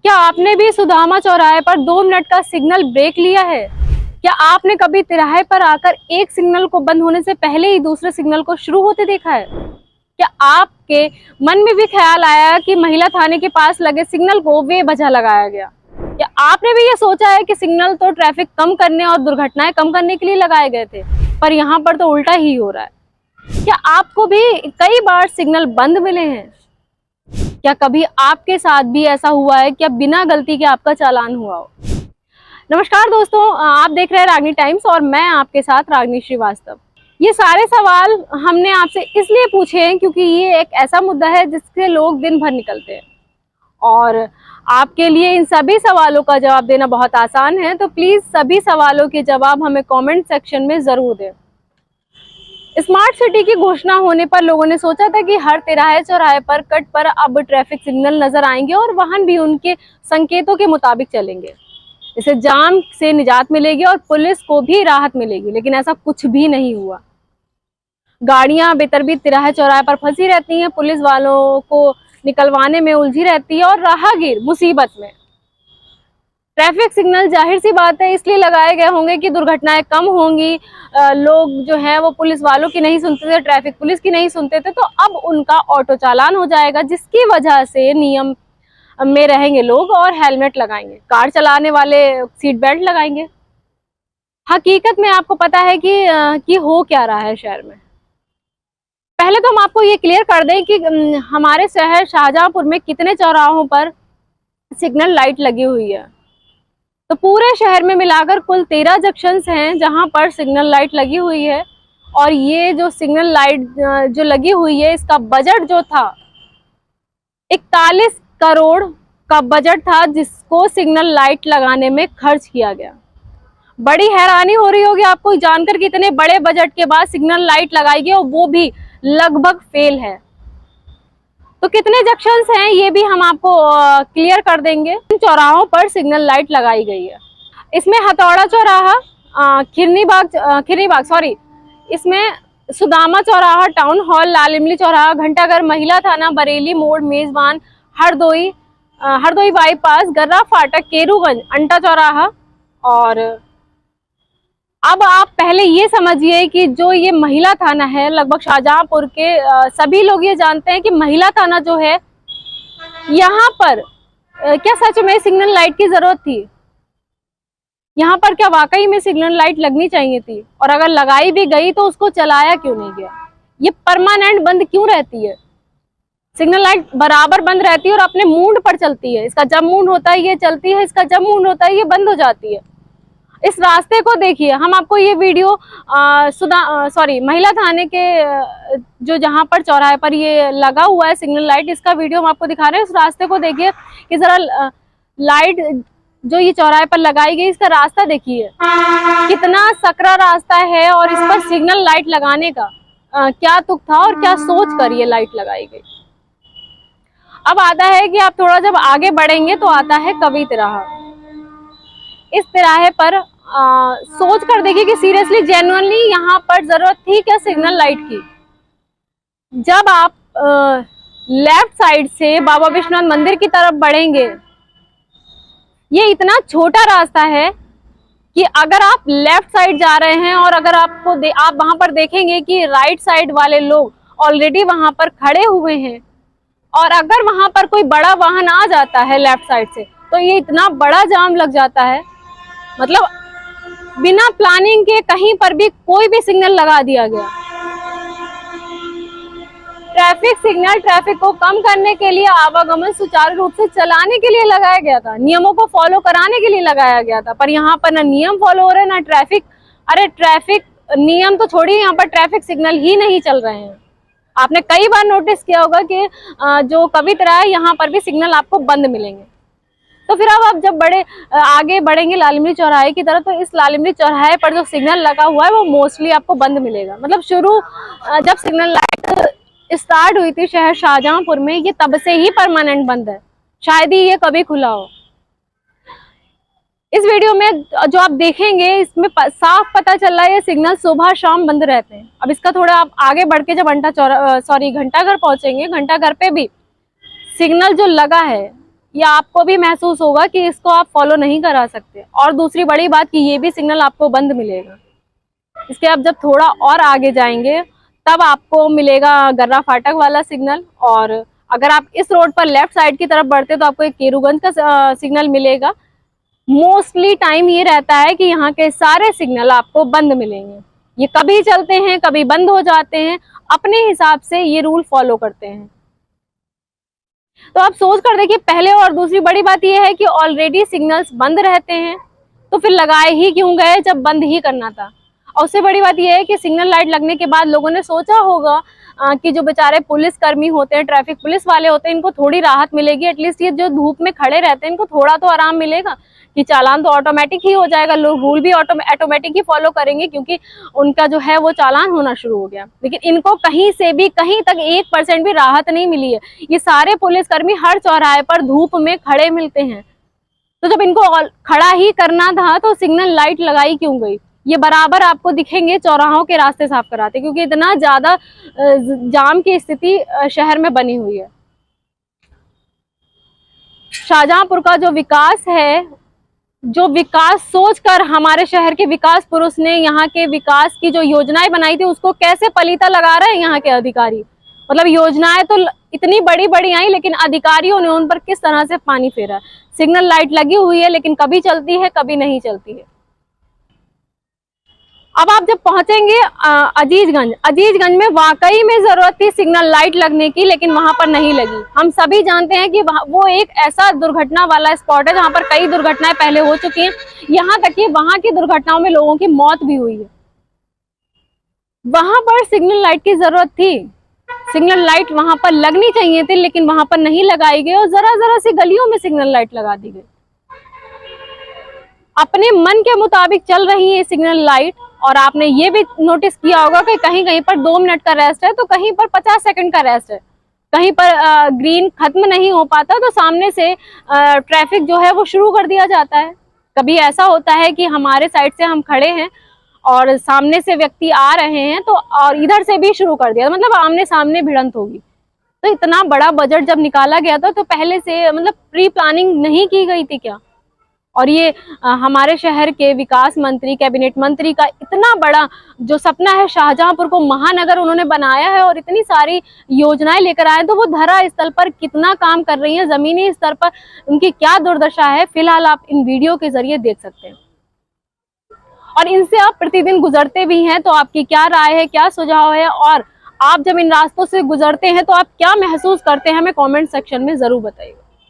क्या आपने भी सुदामा चौराहे पर 2 मिनट का सिग्नल ब्रेक लिया है? क्या आपने कभी तिराहे पर आकर एक सिग्नल को बंद होने से पहले ही दूसरे सिग्नल को शुरू होते देखा है? क्या आपके मन में भी ख्याल आया कि महिला थाने के पास लगे सिग्नल को बेवजह लगाया गया? क्या आपने भी ये सोचा है कि सिग्नल तो ट्रैफिक कम करने और दुर्घटनाएं कम करने के लिए लगाए गए थे, पर यहाँ पर तो उल्टा ही हो रहा है? क्या आपको भी कई बार सिग्नल बंद मिले हैं? क्या कभी आपके साथ भी ऐसा हुआ है कि बिना गलती के आपका चालान हुआ हो? नमस्कार दोस्तों, आप देख रहे हैं रागनी टाइम्स और मैं आपके साथ रागनी श्रीवास्तव। ये सारे सवाल हमने आपसे इसलिए पूछे हैं क्योंकि ये एक ऐसा मुद्दा है जिससे लोग दिन भर निकलते हैं और आपके लिए इन सभी सवालों का जवाब देना बहुत आसान है। तो प्लीज सभी सवालों के जवाब हमें कमेंट सेक्शन में जरूर दें। स्मार्ट सिटी की घोषणा होने पर लोगों ने सोचा था कि हर तिराहे चौराहे पर कट पर अब ट्रैफिक सिग्नल नजर आएंगे और वाहन भी उनके संकेतों के मुताबिक चलेंगे। इससे जाम से निजात मिलेगी और पुलिस को भी राहत मिलेगी, लेकिन ऐसा कुछ भी नहीं हुआ। गाड़ियां बेतरतीब तिराहे चौराहे पर फंसी रहती हैं, पुलिस वालों को निकलवाने में उलझी रहती है और राहगीर मुसीबत में। ट्रैफिक सिग्नल जाहिर सी बात है इसलिए लगाए गए होंगे कि दुर्घटनाएं कम होंगी। लोग जो है वो पुलिस वालों की नहीं सुनते थे, ट्रैफिक पुलिस की नहीं सुनते थे, तो अब उनका ऑटो चालान हो जाएगा, जिसकी वजह से नियम में रहेंगे लोग और हेलमेट लगाएंगे। कार चलाने वाले सीट बेल्ट लगाएंगे। हकीकत में आपको पता है कि हो क्या रहा है शहर में। पहले तो हम आपको ये क्लियर कर दें कि हमारे शहर शाहजहांपुर में कितने चौराहों पर सिग्नल लाइट लगी हुई है। तो पूरे शहर में मिलाकर कुल 13 जंक्शंस हैं जहां पर सिग्नल लाइट लगी हुई है। और ये जो सिग्नल लाइट जो लगी हुई है, इसका बजट जो था 41 करोड़ का बजट था, जिसको सिग्नल लाइट लगाने में खर्च किया गया। बड़ी हैरानी हो रही होगी आपको जानकर कि इतने बड़े बजट के बाद सिग्नल लाइट लगाई गई और वो भी लगभग फेल है। तो कितने जंक्शंस हैं ये भी हम आपको क्लियर कर देंगे। चौराहों पर सिग्नल लाइट लगाई गई है। इसमें हथौड़ा चौराहा, खिरनी बाग सॉरी, इसमें सुदामा चौराहा, टाउन हॉल, लाल इमली चौराहा, घंटाघर, महिला थाना, बरेली मोड़, मेजबान, हरदोई बाईपास, गर्रा फाटक, केरूगंज, अंटा चौराहा। और अब आप पहले ये समझिए कि जो ये महिला थाना है, लगभग शाहजहांपुर के सभी लोग ये जानते हैं कि महिला थाना जो है, यहाँ पर क्या सच में सिग्नल लाइट की जरूरत थी? यहाँ पर क्या वाकई में सिग्नल लाइट लगनी चाहिए थी? और अगर लगाई भी गई तो उसको चलाया क्यों नहीं गया? ये परमानेंट बंद क्यों रहती है? सिग्नल लाइट बराबर बंद रहती है और अपने मूड पर चलती है। इसका जब मूड होता है ये चलती है, इसका जब मूड होता है ये बंद हो जाती है। इस रास्ते को देखिए। हम आपको ये वीडियो महिला थाने के जो जहां पर चौराहे पर ये लगा हुआ है सिग्नल लाइट, इसका वीडियो हम आपको दिखा रहे हैं। इस रास्ते को देखिए कि जरा लाइट जो ये चौराहे पर लगाई गई, इसका रास्ता देखिए कितना सकरा रास्ता है और इस पर सिग्नल लाइट लगाने का क्या तुक था और क्या सोच कर ये लाइट लगाई गई। अब आता है कि आप थोड़ा जब आगे बढ़ेंगे तो आता है कवि तिराहा। इस तिराहे पर सोच कर देखिए कि सीरियसली जेन्युइनली यहाँ पर जरूरत थी क्या सिग्नल लाइट की? जब आप लेफ्ट साइड से बाबा विश्वनाथ मंदिर की तरफ बढ़ेंगे, ये इतना छोटा रास्ता है कि अगर आप लेफ्ट साइड जा रहे हैं और अगर आप वहां पर देखेंगे कि राइट साइड वाले लोग ऑलरेडी वहां पर खड़े हुए हैं और अगर वहां पर कोई बड़ा वाहन आ जाता है लेफ्ट साइड से तो ये इतना बड़ा जाम लग जाता है। मतलब बिना प्लानिंग के कहीं पर भी कोई भी सिग्नल लगा दिया गया। ट्रैफिक सिग्नल ट्रैफिक को कम करने के लिए, आवागमन सुचारू रूप से चलाने के लिए लगाया गया था, नियमों को फॉलो कराने के लिए लगाया गया था। पर यहाँ पर ना नियम फॉलो हो रहे ना ट्रैफिक। अरे ट्रैफिक नियम तो छोड़िए, यहाँ पर ट्रैफिक सिग्नल ही नहीं चल रहे हैं। आपने कई बार नोटिस किया होगा कि जो कवि तिराहा है यहाँ पर भी सिग्नल आपको बंद मिलेंगे। तो फिर अब आप जब आगे बढ़ेंगे लाल इमली चौराहे की तरफ, तो इस लाल इमली चौराहे पर जो सिग्नल लगा हुआ है वो मोस्टली आपको बंद मिलेगा। मतलब जब सिग्नल लाइट स्टार्ट हुई थी शहर शाहजहांपुर में, ये तब से ही परमानेंट बंद है, शायद ही ये कभी खुला हो। इस वीडियो में जो आप देखेंगे इसमें साफ पता चल रहा है ये सिग्नल सुबह शाम बंद रहते हैं। अब इसका थोड़ा आप आगे बढ़ के जब घंटाघर पहुंचेंगे, घंटाघर पे भी सिग्नल जो लगा है ये आपको भी महसूस होगा कि इसको आप फॉलो नहीं करा सकते। और दूसरी बड़ी बात कि ये भी सिग्नल आपको बंद मिलेगा। इसके आप जब थोड़ा और आगे जाएंगे तब आपको मिलेगा गर्रा फाटक वाला सिग्नल, और अगर आप इस रोड पर लेफ्ट साइड की तरफ बढ़ते तो आपको एक केरूगंज का सिग्नल मिलेगा। मोस्टली टाइम ये रहता है कि यहाँ के सारे सिग्नल आपको बंद मिलेंगे। ये कभी चलते हैं कभी बंद हो जाते हैं, अपने हिसाब से ये रूल फॉलो करते हैं। तो आप सोच कर देखिए पहले। और दूसरी बड़ी बात ये है कि ऑलरेडी सिग्नल्स बंद रहते हैं तो फिर लगाए ही क्यों गए जब बंद ही करना था। और उससे बड़ी बात यह है कि सिग्नल लाइट लगने के बाद लोगों ने सोचा होगा कि जो बेचारे पुलिस कर्मी होते हैं, ट्रैफिक पुलिस वाले होते हैं, इनको थोड़ी राहत मिलेगी। एटलीस्ट ये जो धूप में खड़े रहते हैं इनको थोड़ा तो आराम मिलेगा कि चालान तो ऑटोमेटिक ही हो जाएगा, लोग रूल भी ऑटोमेटिक ही फॉलो करेंगे क्योंकि उनका जो है वो चालान होना शुरू हो गया। लेकिन इनको कहीं से भी कहीं तक 1% भी राहत नहीं मिली है। ये सारे पुलिसकर्मी हर चौराहे पर धूप में खड़े मिलते हैं। तो जब इनको खड़ा ही करना था तो सिग्नल लाइट लगाई क्यों गई। ये बराबर आपको दिखेंगे चौराहों के रास्ते साफ कराते, क्योंकि इतना ज्यादा जाम की स्थिति शहर में बनी हुई है। शाहजहांपुर का जो विकास है, जो विकास सोचकर हमारे शहर के विकास पुरुष ने यहाँ के विकास की जो योजनाएं बनाई थी उसको कैसे पलीता लगा रहे हैं यहाँ के अधिकारी। मतलब योजनाएं तो इतनी बड़ी बड़ी आई लेकिन अधिकारियों ने उन पर किस तरह से पानी फेरा। सिग्नल लाइट लगी हुई है लेकिन कभी चलती है कभी नहीं चलती है। अब आप जब पहुंचेंगे अजीजगंज में वाकई में जरूरत थी सिग्नल लाइट लगने की, लेकिन वहां पर नहीं लगी। हम सभी जानते हैं कि वो एक ऐसा दुर्घटना वाला स्पॉट है जहां पर कई दुर्घटनाएं पहले हो चुकी हैं। यहाँ तक कि वहां की दुर्घटनाओं में लोगों की मौत भी हुई है। वहां पर सिग्नल लाइट की जरूरत थी, सिग्नल लाइट वहां पर लगनी चाहिए थी, लेकिन वहां पर नहीं लगाई गई और जरा जरा सी गलियों में सिग्नल लाइट लगा दी गई। अपने मन के मुताबिक चल रही है सिग्नल लाइट। और आपने ये भी नोटिस किया होगा कि कहीं कहीं पर 2 मिनट का रेस्ट है तो कहीं पर 50 सेकंड का रेस्ट है। कहीं पर ग्रीन खत्म नहीं हो पाता तो सामने से ट्रैफिक जो है वो शुरू कर दिया जाता है। कभी ऐसा होता है कि हमारे साइड से हम खड़े हैं और सामने से व्यक्ति आ रहे हैं तो और इधर से भी शुरू कर दिया, मतलब आमने सामने भिड़ंत होगी। तो इतना बड़ा बजट जब निकाला गया था तो पहले से मतलब प्री प्लानिंग नहीं की गई थी क्या। और ये हमारे शहर के विकास मंत्री, कैबिनेट मंत्री का इतना बड़ा जो सपना है शाहजहांपुर को महानगर उन्होंने बनाया है और इतनी सारी योजनाएं लेकर आए, तो वो धरा स्थल पर कितना काम कर रही है, जमीनी स्तर पर उनकी क्या दुर्दशा है, फिलहाल आप इन वीडियो के जरिए देख सकते हैं। और इनसे आप प्रतिदिन गुजरते भी हैं तो आपकी क्या राय है, क्या सुझाव है, और आप जब इन रास्तों से गुजरते हैं तो आप क्या महसूस करते हैं, हमें कमेंट सेक्शन में जरूर बताइएगा।